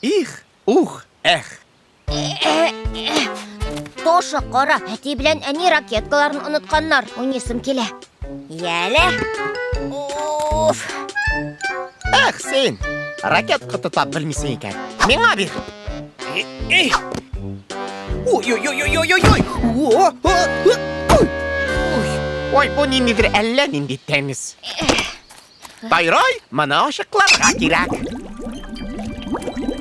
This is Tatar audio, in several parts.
Их, ух, эх. Тоша, қара, әти белән әни ракеткаларын онытканнар. Уйнысым килә. Яле. Уф. Эх, сен, ракетка тота белмисең икән. Миңа бир. Ой-ой-ой-ой-ой-ой. Ой, бу ниндидер әллә нинди тәмиз. Тайрай, моны ашыкларга кирәк.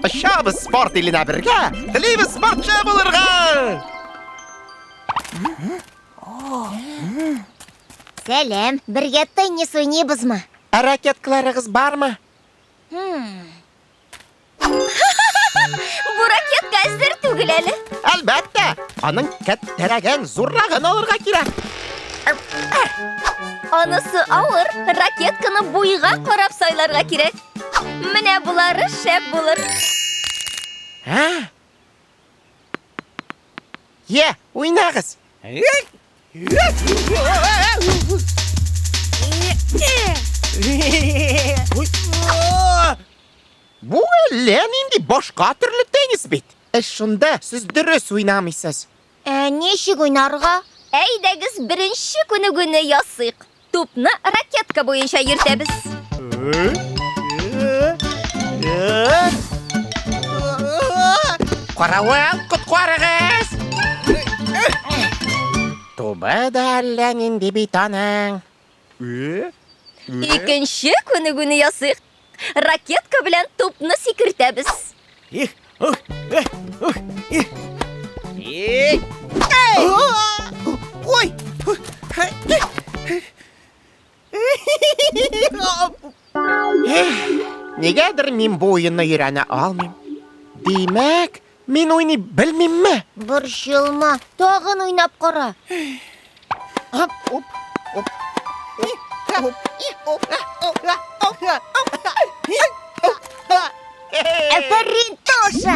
Ашабыз спорт иленә бергә, телибез спортчы булырга. Сәлем, бергә теннис уйныйбызмы? Ракеткаларыгыз бармы? Бу ракетка әзер түгел әле. Әлбәттә, аның кәттәрәгән зуррагын алырга кирәк. Анысы авыр, ракетканы буйга карап сайларга кирәк. Менә булары шәп булыр. Ха? Е, уйнагыз. Бу әллә нинди башка төрле теннис бит. Шунда сез дөрес уйнамыйсыз. Ничек уйнарга? Әйдәгез беренче күнегүне ясыйк. Тупны ракетка буенча йөртәбез. Каравыл, коткарыгыз. Туба да әллә нинди бит аның. Икенче күнегүне ясыйк. Ракетка белән тупны сикертәбез. Ой! Нигәдер мин бу уенны өйрәнә алмыйм. Димәк, мин уйный белмимме? Борчылма, тагын уйнап кара. Әфәрин, Тоша!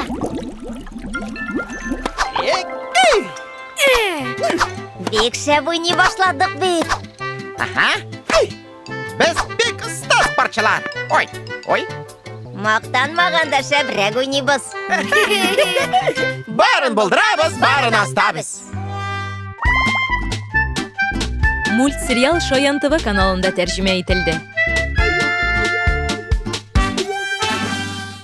Бик шәп уйный башладык бит. Аха. Без бик оста спортчылар. Ой, ой. Мактанмаганда шәбрәк уйныйбыз. Барын булдырабыз, барын астабыз. Мультсериал Шаян ТВ каналында тәрҗемә ителде.